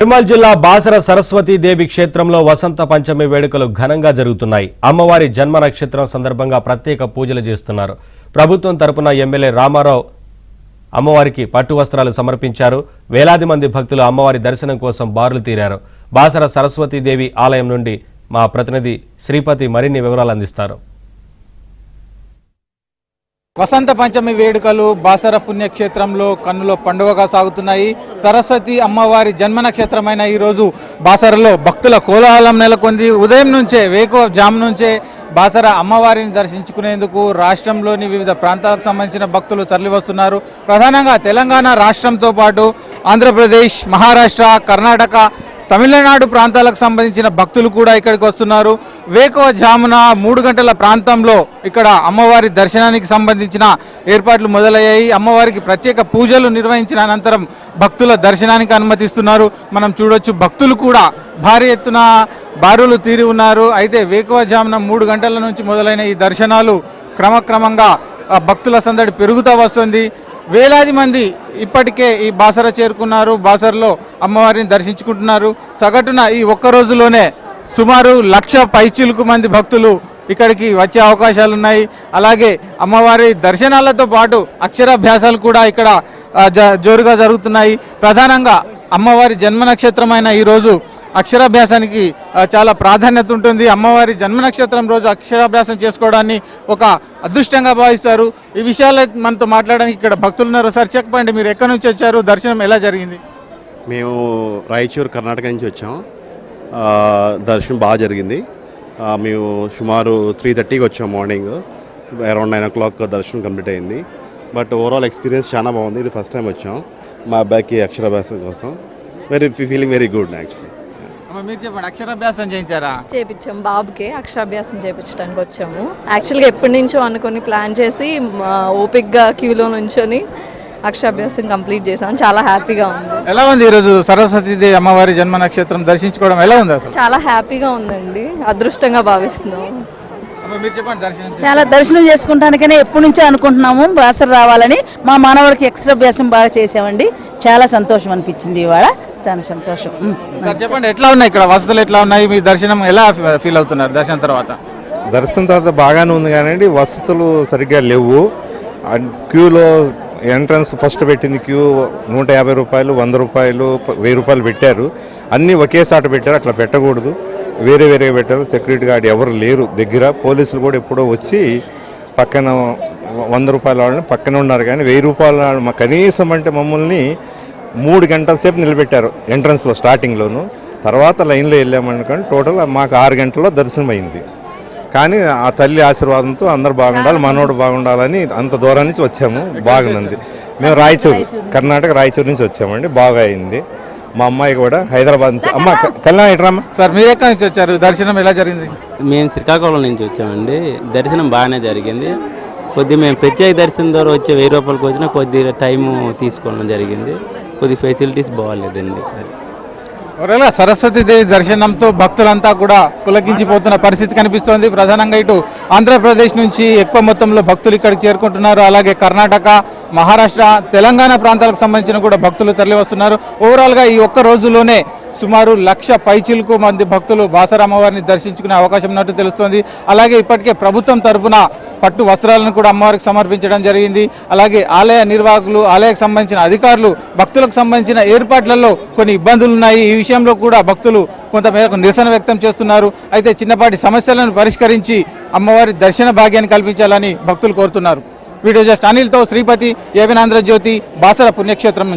నిర్మల్ జిల్లా బాసర సరస్వతీ దేవి క్షేత్రంలో వసంత పంచమి వేడుకలు ఘనంగా జరుగుతున్నాయి. అమ్మవారి జన్మ నక్షత్రం సందర్భంగా ప్రత్యేక పూజలు చేస్తున్నారు. ప్రభుత్వం తరపున ఎమ్మెల్యే రామారావు అమ్మవారికి పట్టు వస్త్రాలు సమర్పించారు. వేలాది మంది భక్తులు అమ్మవారి దర్శనం కోసం బారులు తీరారు. బాసర సరస్వతీ దేవి ఆలయం నుండి మా ప్రతినిధి శ్రీపతి మరిన్ని వివరాలు అందిస్తారు. వసంత పంచమి వేడుకలు బాసర పుణ్యక్షేత్రంలో కన్నులో పండుగగా సాగుతున్నాయి. సరస్వతి అమ్మవారి జన్మ నక్షత్రమైన ఈరోజు బాసరలో భక్తుల కోలాహలం నెలకొంది. ఉదయం నుంచే వేకువజాము నుంచే బాసర అమ్మవారిని దర్శించుకునేందుకు రాష్ట్రంలోని వివిధ ప్రాంతాలకు సంబంధించిన భక్తులు తరలివస్తున్నారు. ప్రధానంగా తెలంగాణ రాష్ట్రంతో పాటు ఆంధ్రప్రదేశ్, మహారాష్ట్ర, కర్ణాటక, తమిళనాడు ప్రాంతాలకు సంబంధించిన భక్తులు కూడా ఇక్కడికి వస్తున్నారు. వేకువజామున 3 గంటల ప్రాంతంలో ఇక్కడ అమ్మవారి దర్శనానికి సంబంధించిన ఏర్పాట్లు మొదలయ్యాయి. అమ్మవారికి ప్రత్యేక పూజలు నిర్వహించిన అనంతరం భక్తుల దర్శనానికి అనుమతిస్తున్నారు. మనం చూడొచ్చు, భక్తులు కూడా భారీ ఎత్తున బారులు తీరి ఉన్నారు. అయితే వేకువజామున 3 గంటల నుంచి మొదలైన ఈ దర్శనాలు క్రమక్రమంగా భక్తుల సందడి పెరుగుతూ వస్తుంది. వేలాది మంది ఇప్పటికే ఈ బాసర చేరుకున్నారు. బాసరలో అమ్మవారిని దర్శించుకుంటున్నారు. సగటున ఈ ఒక్క రోజులోనే సుమారు 1,00,000 పైచిలుకు మంది భక్తులు ఇక్కడికి వచ్చే అవకాశాలు ఉన్నాయి. అలాగే అమ్మవారి దర్శనాలతో పాటు అక్షరాభ్యాసాలు కూడా ఇక్కడ జోరుగా జరుగుతున్నాయి. ప్రధానంగా అమ్మవారి జన్మ నక్షత్రమైన ఈరోజు అక్షరాభ్యాసానికి చాలా ప్రాధాన్యత ఉంటుంది. అమ్మవారి జన్మ నక్షత్రం రోజు అక్షరాభ్యాసం చేసుకోవడాన్ని ఒక అదృష్టంగా భావిస్తారు. ఈ విషయాలు మనతో మాట్లాడడానికి ఇక్కడ భక్తులు ఉన్నారు. సార్, చెప్పండి, మీరు ఎక్కడి నుంచి వచ్చారు? దర్శనం ఎలా జరిగింది? మేము రాయచూరు, కర్ణాటక నుంచి వచ్చాం. దర్శనం బాగా జరిగింది. మేము సుమారు 3:30కి వచ్చాం. మార్నింగ్ అరౌండ్ 9 o'clock దర్శనం కంప్లీట్ అయింది. బట్ ఓవరాల్ ఎక్స్పీరియన్స్ చాలా బాగుంది. ఇది ఫస్ట్ టైం వచ్చాం మా అబ్బాయికి అక్షరాభ్యాసం కోసం. Feeling very good actually. మీరు చెప్పండి, అక్షరాభ్యాసం చేయించారా? చేయించాం, బాబుకి అక్షరాభ్యాసం చేయించడానికి వచ్చాము. యాక్చువల్గా ఎప్పటి నుంచో అనుకుని ప్లాన్ చేసి ఓపిక్గా క్యూలో నుంచొని అక్షరాభ్యాసం కంప్లీట్ చేసాం. చాలా హ్యాపీగా ఉంది. ఎలా ఉంది ఈరోజు సరస్వతీదేవి అమ్మవారి జన్మ నక్షత్రం దర్శించుకోవడం? ఎలా ఉంది అసలు? చాలా హ్యాపీగా ఉందండి, అదృష్టంగా భావిస్తున్నాం. చాలా దర్శనం చేసుకుంటానికనే ఎప్పటి నుంచో అనుకుంటున్నాము బాసర రావాలని. మా మనవడికి అక్షరాభ్యాసం బాగా చేసామండి. చాలా సంతోషం అనిపించింది ఇవాళ, చాలా సంతోషం. చెప్పండి, ఎట్లా ఉన్నాయి ఇక్కడ వసతులు? ఎట్లా ఉన్నాయి? మీ దర్శనం ఎలా ఫీల్ అవుతున్నారు దర్శనం తర్వాత? దర్శనం తర్వాత బాగానే ఉంది కానీ వసతులు సరిగ్గా లేవు. క్యూలో ఎంట్రన్స్ ఫస్ట్ పెట్టింది క్యూ 150 రూపాయలు, 100 రూపాయలు, 1000 రూపాయలు పెట్టారు. అన్నీ ఒకేసారి పెట్టారు. అట్లా పెట్టకూడదు, వేరే వేరేగా పెట్టారు. సెక్యూరిటీ గార్డ్ ఎవరు లేరు దగ్గర. పోలీసులు కూడా ఎప్పుడో వచ్చి పక్కన 100 రూపాయల వాళ్ళని పక్కన ఉన్నారు. కానీ 1000 రూపాయల కనీసం అంటే మమ్మల్ని 3 గంటల సేపు నిలబెట్టారు ఎంట్రన్స్లో స్టార్టింగ్లోను. తర్వాత లైన్లో వెళ్ళామనుకోండి. టోటల్ మాకు 6 గంటల్లో దర్శనం అయింది. కానీ ఆ తల్లి ఆశీర్వాదంతో అందరు బాగుండాలి, మనోడు బాగుండాలని అంత దూరం నుంచి వచ్చాము. బాగుంది. మేము రాయచూరు, కర్ణాటక రాయచూరు నుంచి వచ్చామండి. బాగా అయింది. మా అమ్మాయి కూడా హైదరాబాద్ నుంచి. అమ్మ కళ్యాణ్ ఇట్రమ్మ. సార్, మీరు ఎక్కడి నుంచి వచ్చారు? దర్శనం ఎలా జరిగింది? మేము శ్రీకాకుళం నుంచి వచ్చామండి. దర్శనం బాగానే జరిగింది. మేము ప్రత్యేక దర్శనం ద్వారా వచ్చే 1000 రూపాయలకు వచ్చినా కొద్దిగా టైము తీసుకోవడం జరిగింది. కొద్ది ఫెసిలిటీస్ బాగాలేదండి. సరస్వతీదేవి దర్శనంతో భక్తులంతా కూడా పులకించిపోతున్న పరిస్థితి కనిపిస్తోంది. ప్రధానంగా ఇటు ఆంధ్రప్రదేశ్ నుంచి ఎక్కువ మొత్తంలో భక్తులు ఇక్కడికి చేరుకుంటున్నారు. అలాగే కర్ణాటక, మహారాష్ట్ర, తెలంగాణ ప్రాంతాలకు సంబంధించిన కూడా భక్తులు తరలి వస్తున్నారు. ఓవరాల్గా ఈ ఒక్క రోజులోనే సుమారు 1,00,000 పైచిలకు మంది భక్తులు బాసర అమ్మవారిని దర్శించుకునే అవకాశం ఉన్నట్టు తెలుస్తోంది. అలాగే ఇప్పటికే ప్రభుత్వం తరఫున పట్టు వస్త్రాలను కూడా అమ్మవారికి సమర్పించడం జరిగింది. అలాగే ఆలయ నిర్వాహకులు, ఆలయకు సంబంధించిన అధికారులు భక్తులకు సంబంధించిన ఏర్పాట్లలో కొన్ని ఇబ్బందులు ఉన్నాయి. ఈ విషయంలో కూడా భక్తులు కొంతమేరకు నిరసన వ్యక్తం చేస్తున్నారు. అయితే చిన్నపాటి సమస్యలను పరిష్కరించి అమ్మవారి దర్శన భాగ్యాన్ని కల్పించాలని భక్తులు కోరుతున్నారు. వీడియో జర్నలిస్ట్ అనిల్తో శ్రీపతి, ఏవిన్ ఆంధ్రజ్యోతి, బాసర పుణ్యక్షేత్రం.